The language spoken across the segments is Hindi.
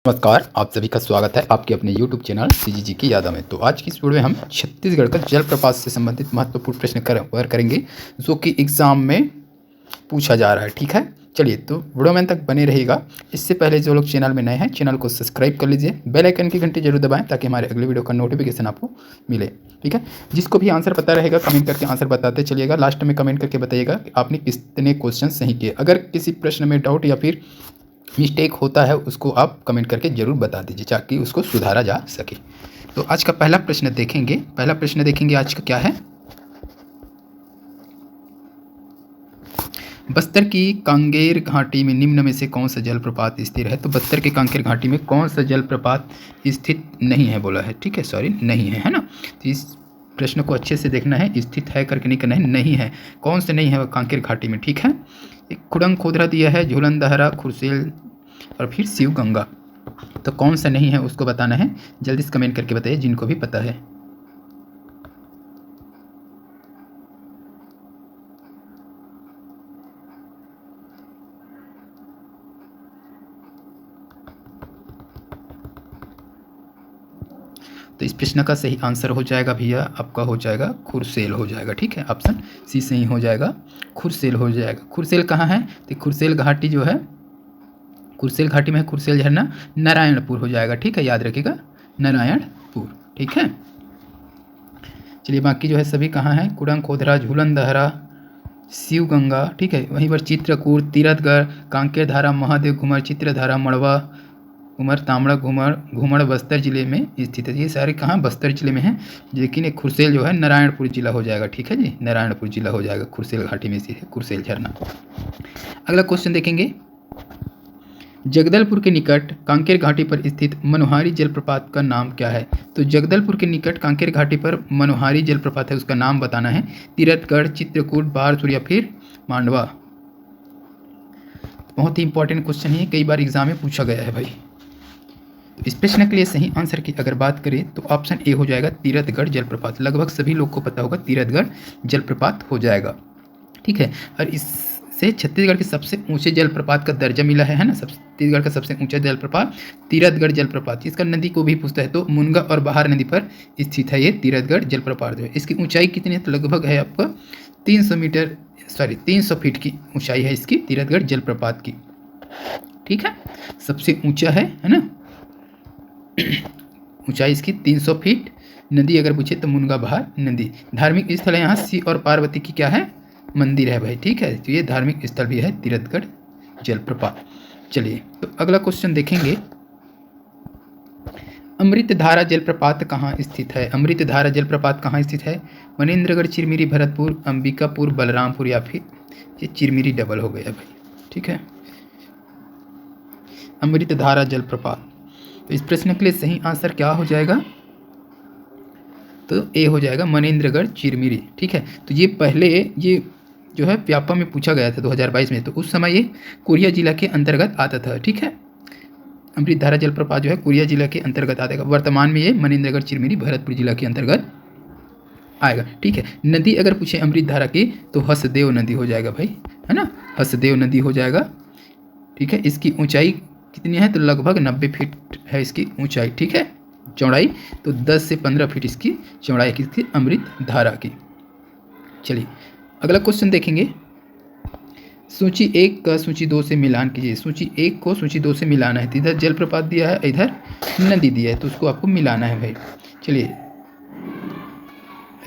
नमस्कार, आप सभी का स्वागत है आपके अपने YouTube चैनल सीजीजी की यादों में। तो आज की इस वीडियो में हम छत्तीसगढ़ का जलप्रपात से संबंधित महत्वपूर्ण प्रश्न कवर करेंगे जो कि एग्ज़ाम में पूछा जा रहा है। ठीक है, चलिए तो वीडियो में तक बने रहिएगा। इससे पहले जो लोग चैनल में नए हैं, चैनल को सब्सक्राइब कर लीजिए, बेल आइकन की घंटी जरूर दबाएं ताकि हमारे अगले वीडियो का नोटिफिकेशन आपको मिले। ठीक है, जिसको भी आंसर पता रहेगा कमेंट करके आंसर बताते चलिएगा। लास्ट में कमेंट करके बताइएगा कि आपने कितने क्वेश्चन सही किए। अगर किसी प्रश्न में डाउट या फिर मिस्टेक होता है उसको आप कमेंट करके ज़रूर बता दीजिए ताकि उसको सुधारा जा सके। तो आज का पहला प्रश्न देखेंगे आज का क्या है। बस्तर की कांगेर घाटी में निम्न में से कौन सा जलप्रपात स्थिर है। तो बस्तर के कांगेर घाटी में कौन सा जलप्रपात स्थित नहीं है बोला है। ठीक है, सॉरी नहीं है, है ना। तो इस प्रश्न को अच्छे से देखना है, स्थित है करके नहीं करना है, नहीं है। कौन से नहीं है वो कांकेर घाटी में। ठीक है, एक खुड़ंग खोदरा दिया है, झूलन दहरा, खुरसेल और फिर शिव गंगा। तो कौन सा नहीं है उसको बताना है, जल्दी से कमेंट करके बताइए जिनको भी पता है। तो इस प्रश्न का सही आंसर हो जाएगा भैया, आपका हो जाएगा खुरसेल हो जाएगा। ठीक है, ऑप्शन सी सही हो जाएगा, खुरसेल हो जाएगा। खुरसेल कहाँ है, तो खुरसेल घाटी जो है, खुरसेल घाटी में है खुरसेल झरना, नारायणपुर हो जाएगा। ठीक है, याद रखिएगा नारायणपुर। ठीक है, चलिए बाकी जो है सभी कहाँ हैं, कुड़ंग खोदरा, झूलन दहरा, शिव गंगा। ठीक है, वहीं पर चित्रकूट, तीरथगढ़, कांकेर धारा, महादेव घूमर, चित्रधारा, मड़वा घूमर, तामड़ा घूमर, घूमड़ बस्तर जिले में स्थित है। ये सारे कहाँ बस्तर जिले में हैं, लेकिन एक खुरसेल जो है नारायणपुर जिला हो जाएगा। ठीक है जी, नारायणपुर जिला हो जाएगा, खुरसेल घाटी में स्थित है खुरसेल झरना। अगला क्वेश्चन देखेंगे, जगदलपुर के निकट कांकेर घाटी पर स्थित मनोहारी जलप्रपात का नाम क्या है। तो जगदलपुर के निकट कांकेर घाटी पर मनोहारी जलप्रपात है, उसका नाम बताना है। तीरथगढ़, चित्रकूट, बारसूर या फिर मांडवा। बहुत ही इंपॉर्टेंट क्वेश्चन है, कई बार एग्जाम में पूछा गया है भाई। तो इस प्रश्न के लिए सही आंसर की अगर बात करें तो ऑप्शन ए हो जाएगा तीरथगढ़ जलप्रपात। लगभग सभी लोग को पता होगा तीरथगढ़ जलप्रपात हो जाएगा। ठीक है, और इससे छत्तीसगढ़ के सबसे ऊंचे जलप्रपात का दर्जा मिला है ना। छत्तीसगढ़ का सबसे ऊंचा जलप्रपात तीरथगढ़ जलप्रपात। इसका नदी को भी पूछता है तो मुनगा और बहार नदी पर स्थित है ये तीरथगढ़ जलप्रपात जो है। इसकी ऊंचाई कितनी है, तो लगभग है आपका 300 फीट की ऊंचाई है इसकी तीरथगढ़ जलप्रपात की। ठीक है, सबसे ऊंचा है ना, ऊंचाई इसकी 300 फीट। नदी अगर पूछे तो मुनगा बहार नदी। धार्मिक स्थल है यहाँ शिव और पार्वती की क्या है, मंदिर है भाई। ठीक है, तो ये धार्मिक स्थल भी है तीरथगढ़ जलप्रपात। चलिए तो अगला क्वेश्चन देखेंगे, अमृतधारा जलप्रपात कहाँ स्थित है। अमृतधारा जलप्रपात कहाँ स्थित है, मनेन्द्रगढ़, चिरमिरी, भरतपुर, अंबिकापुर, बलरामपुर या फिर ये चिरमिरी डबल हो गया भाई। ठीक है, अमृतधारा जलप्रपात। तो इस प्रश्न के लिए सही आंसर क्या हो जाएगा, तो ए हो जाएगा मनेन्द्रगढ़ चिरमिरी। ठीक है, तो ये पहले ये जो है व्यापा में पूछा गया था 2022 में, तो उस समय ये कोरिया जिला के अंतर्गत आता था। ठीक है, अमृतधारा जलप्रपात जो है कोरिया जिला के अंतर्गत आएगा। वर्तमान में ये मनेन्द्रगढ़ चिरमिरी भरतपुर जिला के अंतर्गत आएगा। ठीक है, नदी अगर पूछे अमृतधारा की तो हसदेव नदी हो जाएगा भाई, है ना, हसदेव नदी हो जाएगा। ठीक है, इसकी ऊंचाई कितनी है, तो लगभग 90 फीट है इसकी ऊंचाई। ठीक है, चौड़ाई तो 10 से 15 फीट इसकी चौड़ाई किसकी, अमृतधारा की। चलिए अगला क्वेश्चन देखेंगे, सूची 1 का सूची 2 से मिलान कीजिए। सूची 1 को सूची 2 से मिलाना है, तो इधर जलप्रपात दिया है, इधर नदी दिया है, तो उसको आपको मिलाना है भाई। चलिए,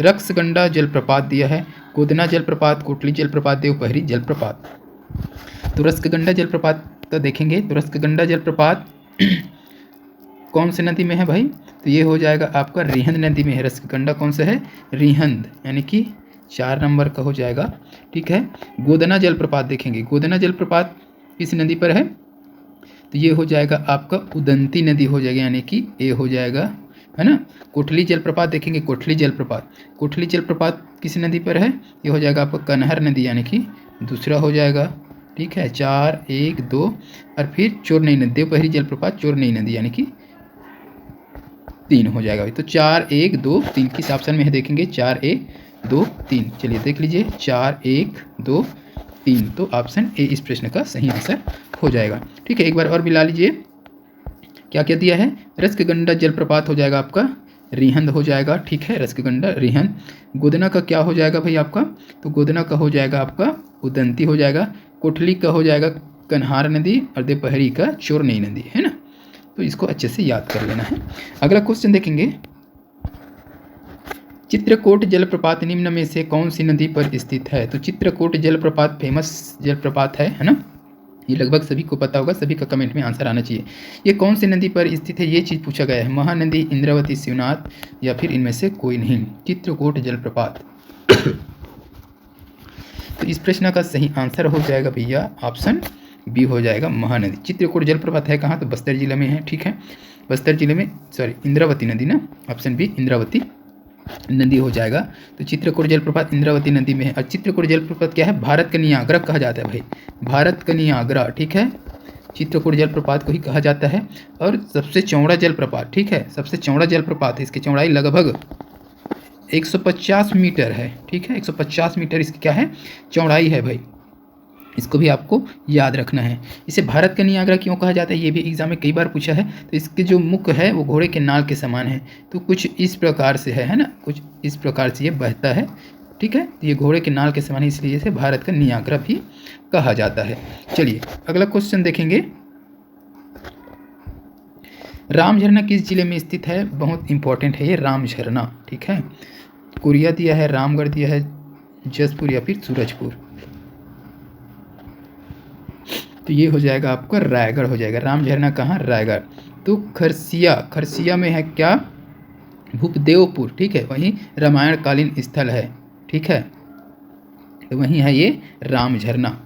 रक्सगंडा जलप्रपात दिया है, गोदना जलप्रपात, कोटली जलप्रपात, देवपहरी जलप्रपात। तो रक्सगंडा जलप्रपात का देखेंगे, तो रक्सगंडा जलप्रपात कौन से नदी में है भाई, तो ये हो जाएगा आपका रिहंद नदी में है। रक्सगंडा कौन सा है, रिहंद, यानी कि 4 नंबर का हो जाएगा। ठीक है, गोदना जलप्रपात देखेंगे, गोदना जलप्रपात किस नदी पर है, तो ये हो जाएगा आपका उदंती नदी हो जाएगा, यानी कि ए हो जाएगा, है ना। कोटली जलप्रपात देखेंगे, कोटली जलप्रपात किस नदी पर है, ये हो जाएगा आपका कनहर नदी, यानी कि दूसरा हो जाएगा। ठीक है, 4, 1, 2 और फिर चोरनई नदी, देवपहरी जलप्रपात चोरनई नदी, यानी कि 3 हो जाएगा। तो 4, 1, 2, 3 किस ऑप्शन में है देखेंगे, 4, 1, 2, 3। चलिए देख लीजिए, 4, 1, 2, 3, तो ऑप्शन ए इस प्रश्न का सही आंसर हो जाएगा। ठीक है, एक बार और मिला लीजिए, क्या क्या दिया है, रस्कगंडा जलप्रपात हो जाएगा आपका रिहंद हो जाएगा, ठीक है, रस्कगंडा रिहंद। गोदना का क्या हो जाएगा भाई आपका, तो गोदना का हो जाएगा आपका उदंती हो जाएगा। कोठली का हो जाएगा कन्हार नदी और दोपहरी का चोरनई नदी, है ना। तो इसको अच्छे से याद कर लेना है। अगला क्वेश्चन देखेंगे, चित्रकूट जलप्रपात निम्न में से कौन सी नदी पर स्थित है। तो चित्रकूट जलप्रपात फेमस जलप्रपात है ना, ये लगभग सभी को पता होगा, सभी का कमेंट में आंसर आना चाहिए। ये कौन सी नदी पर स्थित है, ये चीज़ पूछा गया है, महानदी, इंद्रावती, शिवनाथ या फिर इनमें से कोई नहीं, चित्रकूट जलप्रपात। तो इस प्रश्न का सही आंसर हो जाएगा भैया ऑप्शन बी हो जाएगा, महानदी। चित्रकूट जलप्रपात है कहाँ, तो बस्तर जिले में है, ठीक है, बस्तर जिले में, सॉरी इंद्रावती नदी ना, ऑप्शन बी इंद्रावती नदी हो जाएगा। तो चित्रकूट जलप्रपात इंद्रावती नदी में है। और चित्रकूट जलप्रपात क्या है, भारत का नियाग्रा कहा जाता है भाई, भारत का नियाग्रा, ठीक है, चित्रकूट जलप्रपात को ही कहा जाता है। और सबसे चौड़ा जलप्रपात, ठीक है, सबसे चौड़ा जलप्रपात है, इसकी चौड़ाई लगभग 150 मीटर है, ठीक है, 150 मीटर इसकी क्या है, चौड़ाई है भाई, इसको भी आपको याद रखना है। इसे भारत का नियाग्रा क्यों कहा जाता है, ये भी एग्जाम में कई बार पूछा है। तो इसके जो मुख है वो घोड़े के नाल के समान है, तो कुछ इस प्रकार से है ना, कुछ इस प्रकार से ये बहता है, ठीक है, तो ये घोड़े के नाल के समान है, इसलिए इसे भारत का नियाग्रा भी कहा जाता है। चलिए अगला क्वेश्चन देखेंगे, राम झरना किस जिले में स्थित है, बहुत इंपॉर्टेंट है ये राम झरना, ठीक है, कोरिया दिया है, रामगढ़ दिया है, जसपुर या फिर सूरजपुर। तो ये हो जाएगा आपका रायगढ़ हो जाएगा, राम झरना कहाँ, रायगढ़। तो खरसिया, खरसिया में है क्या, भूपदेवपुर, ठीक है, वहीं रामायणकालीन स्थल है, ठीक है, तो वहीं है ये राम झरना,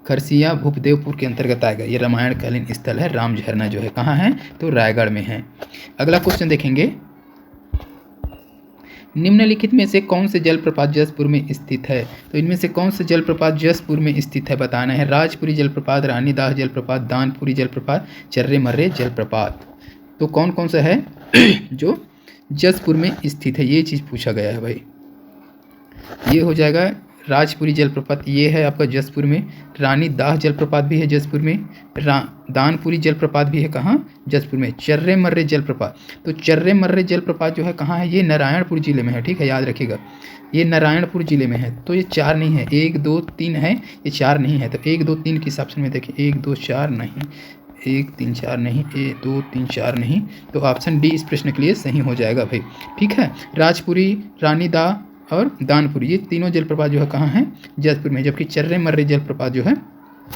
खरसिया भूपदेवपुर के अंतर्गत आएगा, ये रामायणकालीन स्थल है, राम झरना जो है कहाँ है, तो रायगढ़ में है। अगला क्वेश्चन देखेंगे, निम्नलिखित में से कौन से जलप्रपात जसपुर में स्थित है। तो इनमें से कौन से जलप्रपात जसपुर में स्थित है बताना है, राजपुरी जलप्रपात, रानीदास जलप्रपात, दानपुरी जलप्रपात, चर्रे मर्रे जलप्रपात। तो कौन कौन सा है जो जसपुर में स्थित है, ये चीज़ पूछा गया है भाई। ये हो जाएगा राजपुरी जलप्रपात, ये है आपका जसपुर में, रानीदास जलप्रपात भी है जसपुर में, दानपुरी जलप्रपात भी है कहाँ, जसपुर में, चर्रे मर्रे जलप्रपात। तो चर्रे मर्रे जलप्रपात जो है कहाँ है, ये नारायणपुर जिले में है, ठीक है, याद रखिएगा, ये नारायणपुर जिले में है। तो ये 4 नहीं है, 1 2 3 है, ये 4 नहीं है। तो 1 2 3 किस ऑप्शन में देखें, 1 2 4 नहीं, 1 3 4 नहीं, 1 2 3 4 नहीं, तो ऑप्शन डी इस प्रश्न के लिए सही हो जाएगा भाई, ठीक है। राजपुरी, रानीदा और दानपुरी, ये तीनों जलप्रपात जो है कहाँ है, जसपुर में, जबकि चर्रे मर्रे जलप्रपात जो है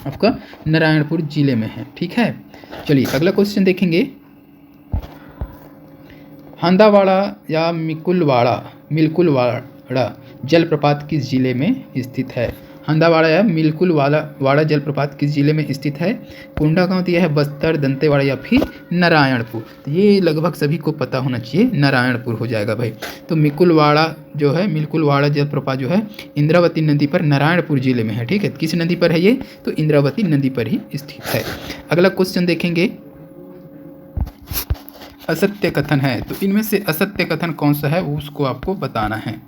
आपका नारायणपुर जिले में है, ठीक है। चलिए अगला क्वेश्चन देखेंगे, हंदावाड़ा या मिलकुलवाड़ा जलप्रपात किस जिले में स्थित है। हंदावाड़ा या मिलकुलवाड़ा जलप्रपात किस जिले में स्थित है, कोंडागांव दिया है, बस्तर, दंतेवाड़ा या फिर नारायणपुर। तो ये लगभग सभी को पता होना चाहिए, नारायणपुर हो जाएगा भाई। तो मिलकुलवाड़ा जलप्रपात जो है इंद्रावती नदी पर नारायणपुर जिले में है, ठीक है, किस नदी पर है ये, तो इंद्रावती नदी पर ही स्थित है। अगला क्वेश्चन देखेंगे, असत्य कथन है, तो इनमें से असत्य कथन कौन सा है उसको आपको बताना है।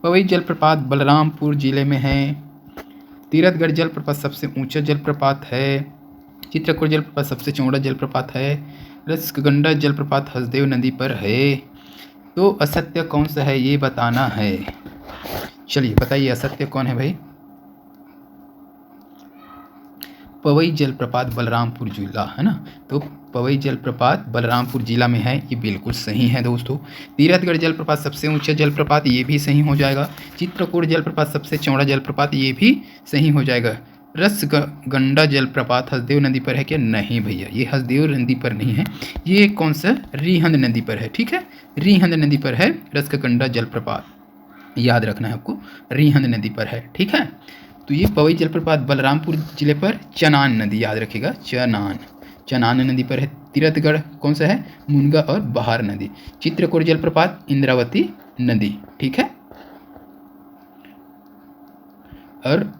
पवई जलप्रपात बलरामपुर जिले में है, तीरथगढ़ जलप्रपात सबसे ऊंचा जलप्रपात है, चित्रकूट जलप्रपात सबसे चौड़ा जलप्रपात है, रस्कगंडा जलप्रपात हसदेव नदी पर है। तो असत्य कौन सा है ये बताना है। चलिए बताइए असत्य कौन है भाई, पवई जलप्रपात बलरामपुर जिला है ना, तो पवई जलप्रपात बलरामपुर जिला में है, ये बिल्कुल सही है दोस्तों। तीरथगढ़ जलप्रपात सबसे ऊंचा जलप्रपात, ये भी सही हो जाएगा। चित्रकूट जलप्रपात सबसे चौड़ा जलप्रपात, ये भी सही हो जाएगा। रसगंडा जलप्रपात हसदेव नदी पर है क्या, नहीं भैया, ये हसदेव नदी पर नहीं है, ये कौन सा रिहंद नदी पर है, ठीक है, रिहंद नदी पर है रसगंडा जलप्रपात, याद रखना है आपको, रिहंद नदी पर है, ठीक है। तो ये पवई जलप्रपात बलरामपुर जिले पर चनान नदी, याद रखिएगा, चनान नदी पर है। तीरथगढ़ कौन सा है, मुनगा और बहार नदी। चित्रकूट जलप्रपात इंद्रावती नदी, ठीक है। और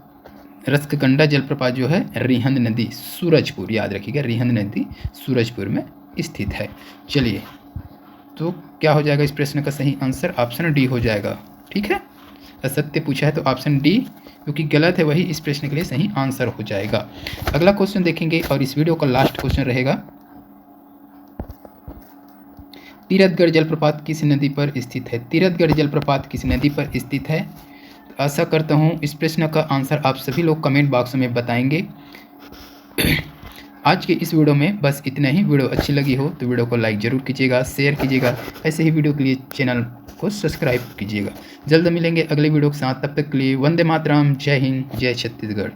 रसकगंडा जलप्रपात जो है रिहंद नदी सूरजपुर, याद रखिएगा, रिहंद नदी सूरजपुर में स्थित है। चलिए तो क्या हो जाएगा इस प्रश्न का सही आंसर, ऑप्शन डी हो जाएगा, ठीक है। असत्य पूछा है तो ऑप्शन डी क्योंकि गलत है वही इस प्रश्न के लिए सही आंसर हो जाएगा। अगला क्वेश्चन देखेंगे और इस वीडियो का लास्ट क्वेश्चन रहेगा, तीरथगढ़ जलप्रपात किस नदी पर स्थित है? तीरथगढ़ जलप्रपात किस नदी पर स्थित है? आशा करता हूँ इस प्रश्न का आंसर आप सभी लोग कमेंट बॉक्स में बताएंगे। आज के इस वीडियो में बस इतना ही। वीडियो अच्छी लगी हो तो वीडियो को लाइक ज़रूर कीजिएगा, शेयर कीजिएगा। ऐसे ही वीडियो के लिए चैनल को सब्सक्राइब कीजिएगा। जल्द मिलेंगे अगले वीडियो के साथ, तब तक के लिए वंदे मातरम, जय हिंद, जय छत्तीसगढ़।